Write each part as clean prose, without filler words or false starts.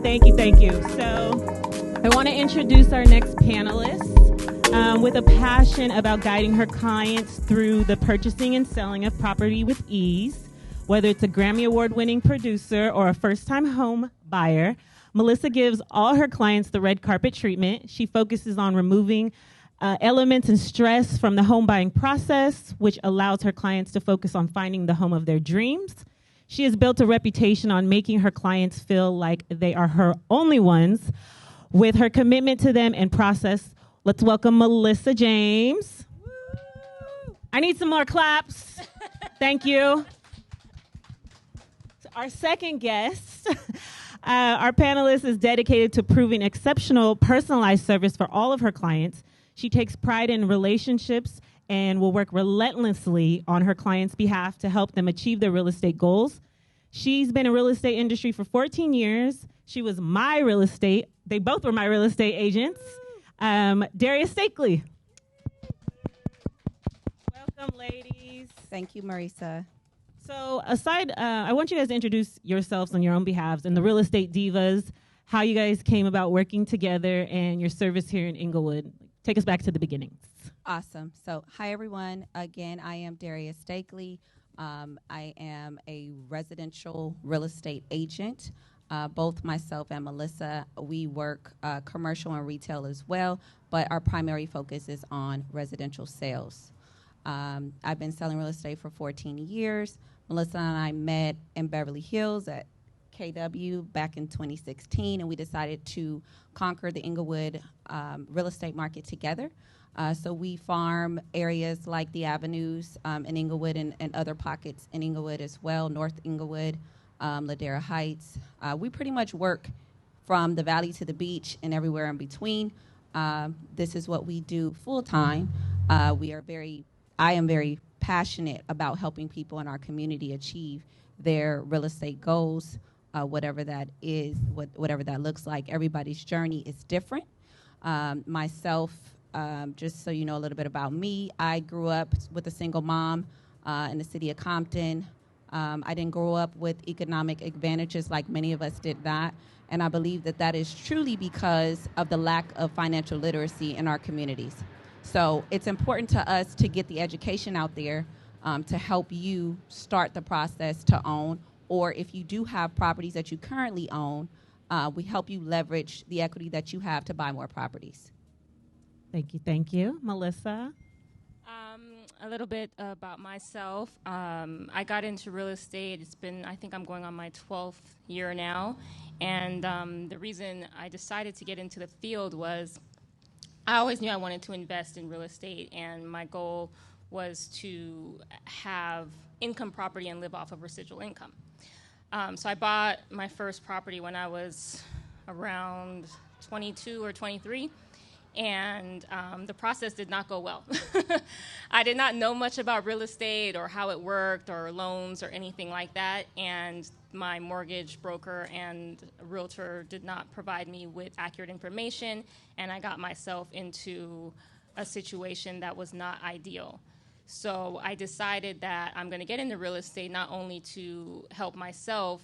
Thank you, thank you. So I want to introduce our next panelist with a passion about guiding her clients through the purchasing and selling of property with ease. Whether it's a Grammy Award-winning producer or a first-time home buyer, Melissa gives all her clients the red carpet treatment. She focuses on removing elements and stress from the home buying process, which allows her clients to focus on finding the home of their dreams. She has built a reputation on making her clients feel like they are her only ones. With her commitment to them and process, let's welcome Melissa James. Woo! I need some more claps. Thank you. So our second guest, our panelist is dedicated to proving exceptional personalized service for all of her clients. She takes pride in relationships and will work relentlessly on her clients' behalf to help them achieve their real estate goals. She's been in real estate industry for 14 years. She was my real estate. They both were my real estate agents. Darius Stakely. Welcome, ladies. Thank you, Marisa. So I want you guys to introduce yourselves on your own behalves and the Real Estate Divas, how you guys came about working together and your service here in Inglewood. Take us back to the beginnings. Awesome. So, hi, everyone. Again, I am Darius Stakely. I am a residential real estate agent. Both myself and Melissa, we work commercial and retail as well, but our primary focus is on residential sales. I've been selling real estate for 14 years. Melissa and I met in Beverly Hills at KW back in 2016, and we decided to conquer the Inglewood real estate market together. So we farm areas like the avenues in Inglewood and other pockets in Inglewood as well, North Inglewood, Ladera Heights. We pretty much work from the valley to the beach and everywhere in between. This is what we do full time. I am very passionate about helping people in our community achieve their real estate goals, whatever that is, whatever that looks like. Everybody's journey is different. Myself, just so you know a little bit about me, I grew up with a single mom in the city of Compton. I didn't grow up with economic advantages like many of us did not, and I believe that is truly because of the lack of financial literacy in our communities. So it's important to us to get the education out there to help you start the process to own, or if you do have properties that you currently own, we help you leverage the equity that you have to buy more properties. Thank you, thank you. Melissa? A little bit about myself. I got into real estate. I think I'm going on my 12th year now. And the reason I decided to get into the field was I always knew I wanted to invest in real estate, and my goal was to have income property and live off of residual income. So I bought my first property when I was around 22 or 23. And the process did not go well. I did not know much about real estate or how it worked or loans or anything like that. And my mortgage broker and realtor did not provide me with accurate information. And I got myself into a situation that was not ideal. So I decided that I'm going to get into real estate not only to help myself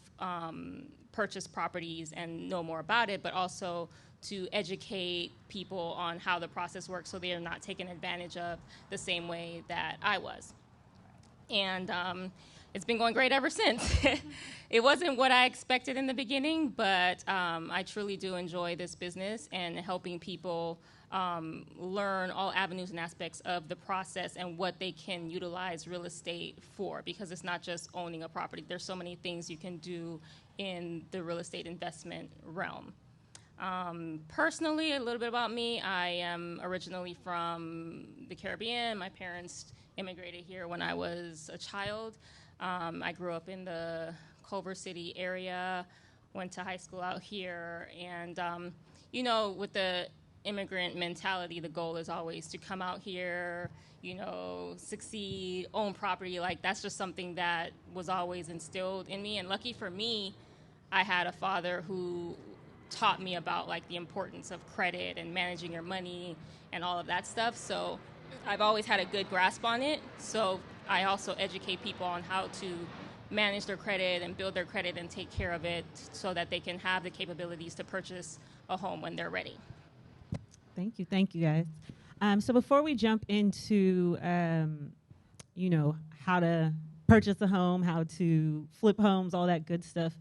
purchase properties and know more about it, but also to educate people on how the process works so they are not taken advantage of the same way that I was. And it's been going great ever since. It wasn't what I expected in the beginning, but I truly do enjoy this business and helping people learn all avenues and aspects of the process and what they can utilize real estate for, because it's not just owning a property. There's so many things you can do in the real estate investment realm. Personally, a little bit about me. I am originally from the Caribbean. My parents immigrated here when I was a child. I grew up in the Culver City area, went to high school out here, and, with the immigrant mentality, the goal is always to come out here, succeed, own property. Like, that's just something that was always instilled in me. And lucky for me, I had a father who taught me about the importance of credit and managing your money and all of that stuff. So I've always had a good grasp on it. So I also educate people on how to manage their credit and build their credit and take care of it so that they can have the capabilities to purchase a home when they're ready. Thank you guys. So before we jump into, how to purchase a home, how to flip homes, all that good stuff,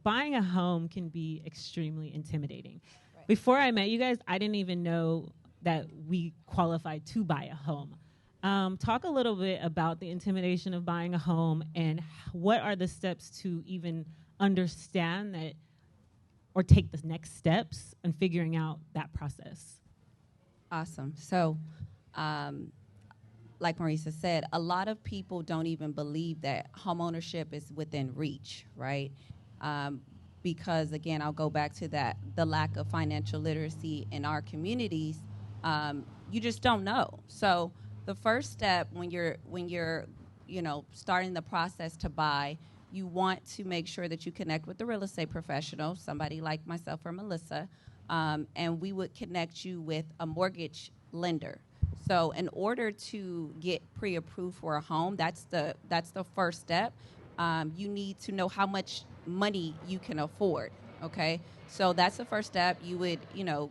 buying a home can be extremely intimidating. Right. Before I met you guys, I didn't even know that we qualified to buy a home. Talk a little bit about the intimidation of buying a home and what are the steps to even understand that or take the next steps in figuring out that process. Awesome. So, like Marisa said, a lot of people don't even believe that homeownership is within reach, right? Because, again, I'll go back to that, the lack of financial literacy in our communities. You just don't know. So the first step when you're starting the process to buy, you want to make sure that you connect with the real estate professional, somebody like myself or Melissa, and we would connect you with a mortgage lender. So in order to get pre-approved for a home, that's the first step. You need to know how much money you can afford, okay? So that's the first step. You would,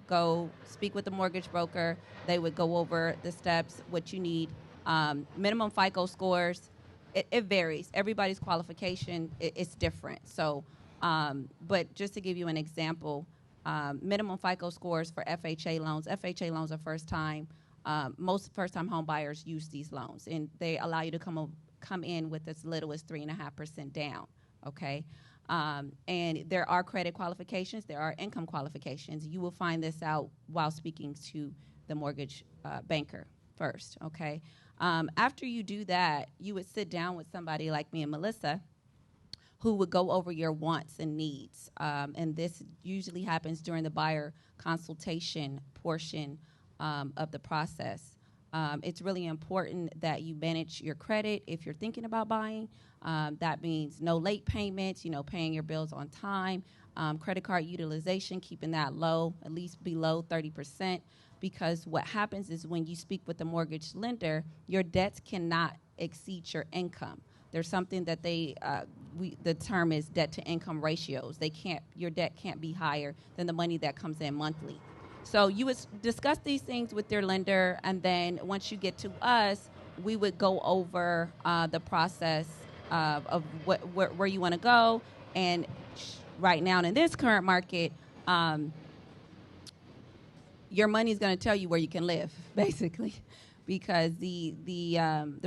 go speak with the mortgage broker. They would go over the steps, what you need, minimum FICO scores. It varies. Everybody's qualification is different. So, but just to give you an example, minimum FICO scores for FHA loans. FHA loans are first time. Most first-time home buyers use these loans, and they allow you to come in with as little as 3.5% down, okay? And there are credit qualifications. There are income qualifications. You will find this out while speaking to the mortgage banker first, okay? After you do that, you would sit down with somebody like me and Melissa who would go over your wants and needs. And this usually happens during the buyer consultation portion of the process. It's really important that you manage your credit if you're thinking about buying. That means no late payments, paying your bills on time, credit card utilization, keeping that low, at least below 30%, because what happens is when you speak with the mortgage lender, your debts cannot exceed your income. There's something that the term is debt to income ratios. Your debt can't be higher than the money that comes in monthly. So you would discuss these things with your lender, and then once you get to us, we would go over the process of where you want to go. And right now in this current market, your money is going to tell you where you can live, basically, because the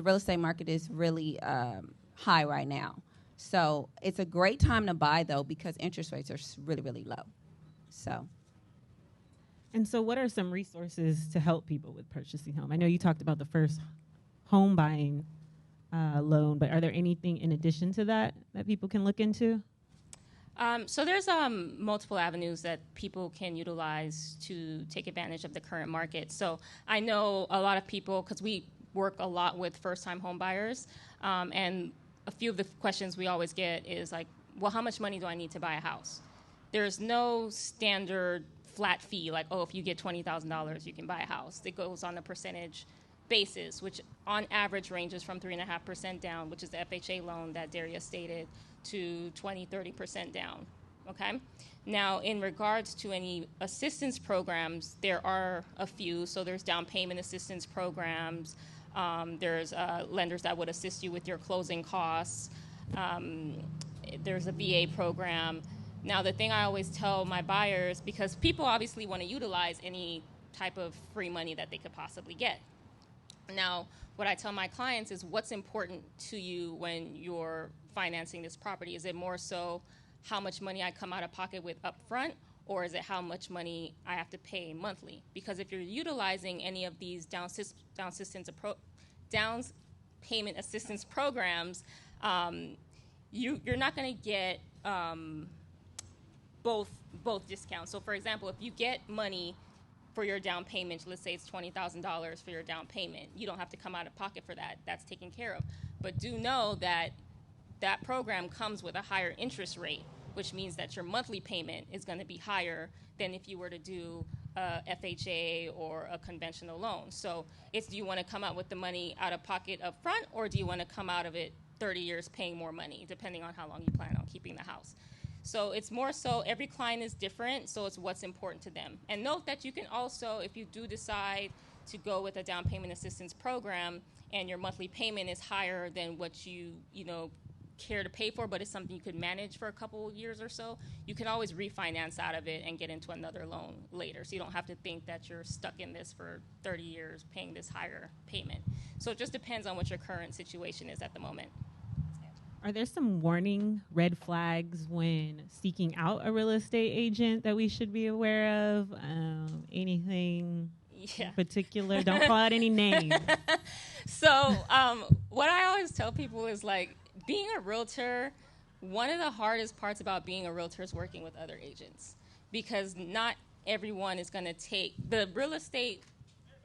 real estate market is really high right now. So it's a great time to buy, though, because interest rates are really, really low. And so what are some resources to help people with purchasing home? I know you talked about the first home buying loan, but are there anything in addition to that people can look into? So there's multiple avenues that people can utilize to take advantage of the current market. So I know a lot of people, because we work a lot with first-time home buyers, and a few of the questions we always get is like, well, how much money do I need to buy a house? There's no standard flat fee, like, if you get $20,000, you can buy a house. It goes on a percentage basis, which on average ranges from 3.5% down, which is the FHA loan that Darius stated, to 20-30% down, okay? Now, in regards to any assistance programs, there are a few. So there's down payment assistance programs. There's lenders that would assist you with your closing costs. There's a VA program. Now, the thing I always tell my buyers, because people obviously want to utilize any type of free money that they could possibly get. Now, what I tell my clients is what's important to you when you're financing this property. Is it more so how much money I come out of pocket with up front, or is it how much money I have to pay monthly? Because if you're utilizing any of these down payment assistance programs, you're not going to get both discounts. So, for example, if you get money for your down payment, let's say it's $20,000 for your down payment, you don't have to come out of pocket for that. That's taken care of. But do know that that program comes with a higher interest rate, which means that your monthly payment is going to be higher than if you were to do a FHA or a conventional loan. So it's, do you want to come out with the money out of pocket up front, or do you want to come out of it 30 years paying more money, depending on how long you plan on keeping the house. So it's more so every client is different, so it's what's important to them. And note that you can also, if you do decide to go with a down payment assistance program and your monthly payment is higher than what you care to pay for, but it's something you could manage for a couple years or so, you can always refinance out of it and get into another loan later. So you don't have to think that you're stuck in this for 30 years paying this higher payment. So it just depends on what your current situation is at the moment. Are there some warning red flags when seeking out a real estate agent that we should be aware of? Anything in particular? Don't call out any names. So what I always tell people is, like, being a realtor, one of the hardest parts about being a realtor is working with other agents, because not everyone is going to take the real estate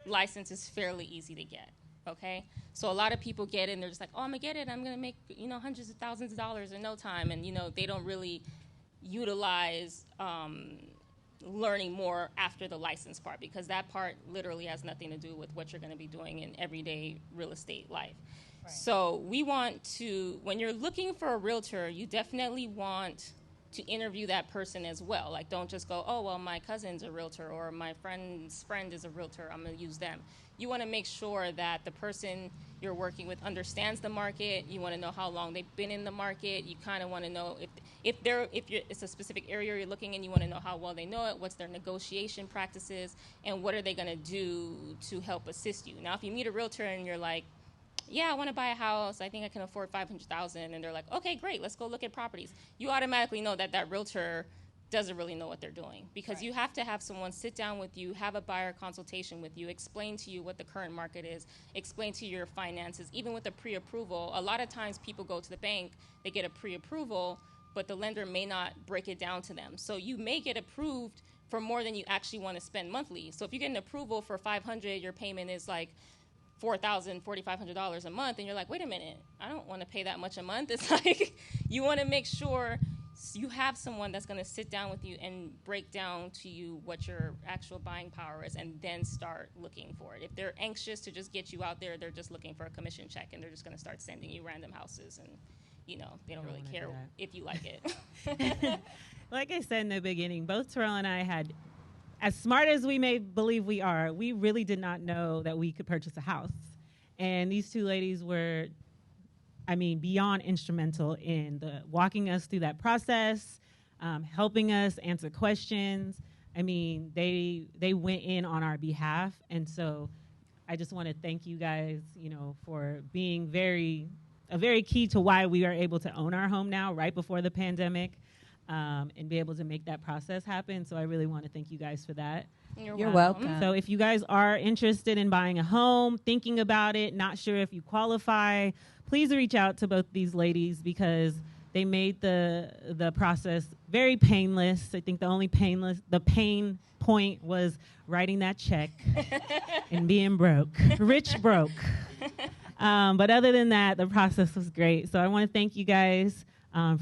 license. Is fairly easy to get. Okay, so a lot of people get it and they're just like, oh, I'm gonna get it, I'm gonna make hundreds of thousands of dollars in no time, and they don't really utilize learning more after the license part, because that part literally has nothing to do with what you're going to be doing in everyday real estate life. Right. So we want to, when you're looking for a realtor, you definitely want to interview that person as well. Like, don't just go, oh, well, my cousin's a realtor or my friend's friend is a realtor, I'm going to use them. You want to make sure that the person you're working with understands the market. You want to know how long they've been in the market. You kind of want to know if it's a specific area you're looking in, you want to know how well they know it, what's their negotiation practices, and what are they going to do to help assist you. Now, if you meet a realtor and you're like, yeah, I want to buy a house, I think I can afford $500,000, and they're like, okay, great, let's go look at properties, you automatically know that that realtor doesn't really know what they're doing, because you have to have someone sit down with you, have a buyer consultation with you, explain to you what the current market is, explain to you your finances. Even with a pre-approval, a lot of times people go to the bank, they get a pre-approval, but the lender may not break it down to them. So you may get approved for more than you actually want to spend monthly. So if you get an approval for $500, your payment is like $4,000, $4,500 a month, and you're like, wait a minute, I don't want to pay that much a month. It's like, you want to make sure you have someone that's going to sit down with you and break down to you what your actual buying power is, and then start looking for it. If they're anxious to just get you out there, they're just looking for a commission check, and they're just going to start sending you random houses, and they don't really care if you like it. Like I said in the beginning, both Terrell and I had, as smart as we may believe we are, we really did not know that we could purchase a house. And these two ladies were, beyond instrumental in walking us through that process, helping us answer questions. They went in on our behalf. And so I just want to thank you guys, for being very key to why we are able to own our home now, right before the pandemic, and be able to make that process happen. So I really want to thank you guys for that. You're welcome. So if you guys are interested in buying a home, thinking about it, not sure if you qualify, please reach out to both these ladies, because they made the process very painless. I think the pain point was writing that check and being broke, rich broke. But other than that, the process was great. So I want to thank you guys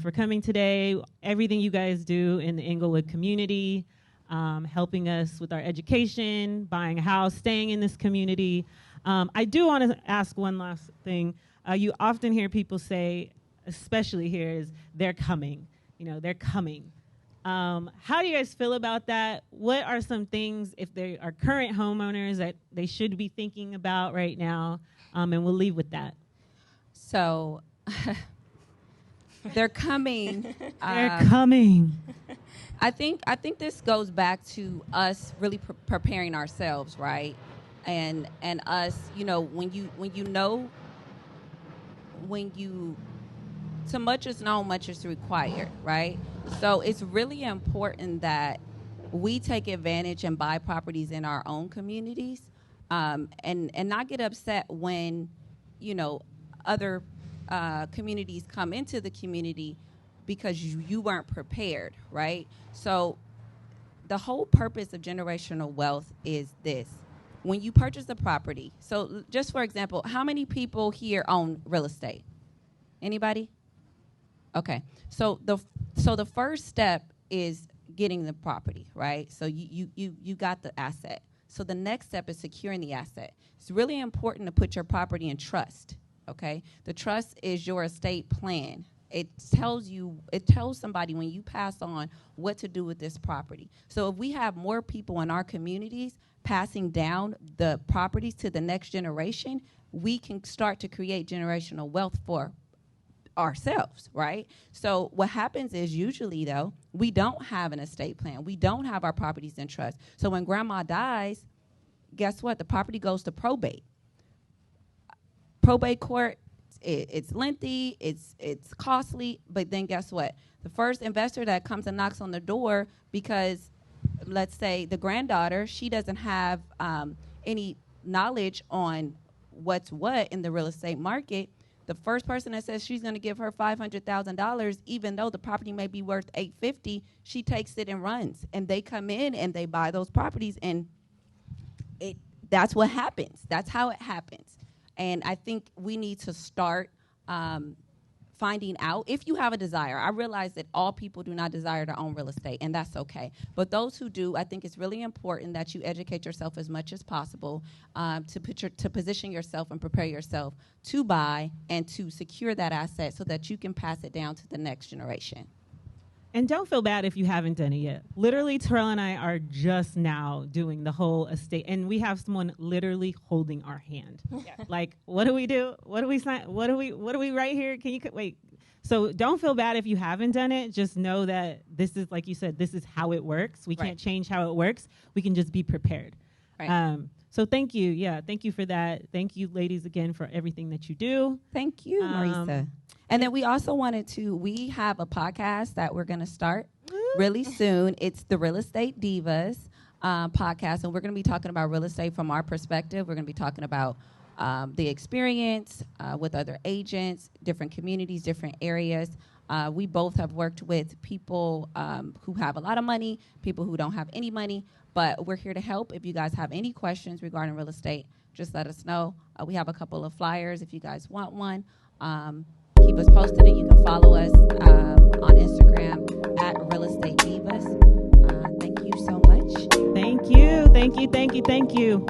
for coming today, everything you guys do in the Inglewood community, helping us with our education, buying a house, staying in this community. I do want to ask one last thing. You often hear people say, especially here, is they're coming. They're coming. How do you guys feel about that? What are some things, if they are current homeowners, that they should be thinking about right now? And we'll leave with that. So they're coming. They're coming. I think this goes back to us really preparing ourselves, right? And us, so much is known, much is required, right? So it's really important that we take advantage and buy properties in our own communities, and not get upset when, other communities come into the community because you weren't prepared, right? So the whole purpose of generational wealth is this. When you purchase a property, so just for example, how many people here own real estate? Anybody? Okay. So the first step is getting the property, right? So you got the asset. So the next step is securing the asset. It's really important to put your property in trust, okay? The trust is your estate plan. It tells somebody when you pass on what to do with this property. So if we have more people in our communities passing down the properties to the next generation, we can start to create generational wealth for ourselves, right? So what happens is usually, though, we don't have an estate plan. We don't have our properties in trust. So when grandma dies, guess what? The property goes to probate. Probate court, it's lengthy, it's costly, but then guess what? The first investor that comes and knocks on the door, because let's say the granddaughter, she doesn't have any knowledge on what's what in the real estate market, the first person that says she's going to give her $500,000, even though the property may be worth $850, she takes it and runs. And they come in and they buy those properties, and that's what happens. That's how it happens. And I think we need to start finding out if you have a desire. I realize that all people do not desire to own real estate, and that's okay. But those who do, I think it's really important that you educate yourself as much as possible to position yourself and prepare yourself to buy and to secure that asset so that you can pass it down to the next generation. And don't feel bad if you haven't done it yet. Literally, Terrell and I are just now doing the whole estate, and we have someone literally holding our hand. Yeah. Like, what do we do? What do we sign? What do we write here? Can you wait? So don't feel bad if you haven't done it. Just know that this is, like you said, this is how it works. We can't change how it works. We can just be prepared. Right. So thank you. Yeah, thank you for that. Thank you, ladies, again, for everything that you do. Thank you, Marisa. And then we also we have a podcast that we're going to start really soon. It's the Real Estate Divas podcast, and we're going to be talking about real estate from our perspective. We're going to be talking about the experience with other agents, different communities, different areas. We both have worked with people who have a lot of money, people who don't have any money, but we're here to help. If you guys have any questions regarding real estate, just let us know. We have a couple of flyers if you guys want one. Keep us posted, and you can follow us on Instagram at Real Estate Divas. Thank you so much. Thank you.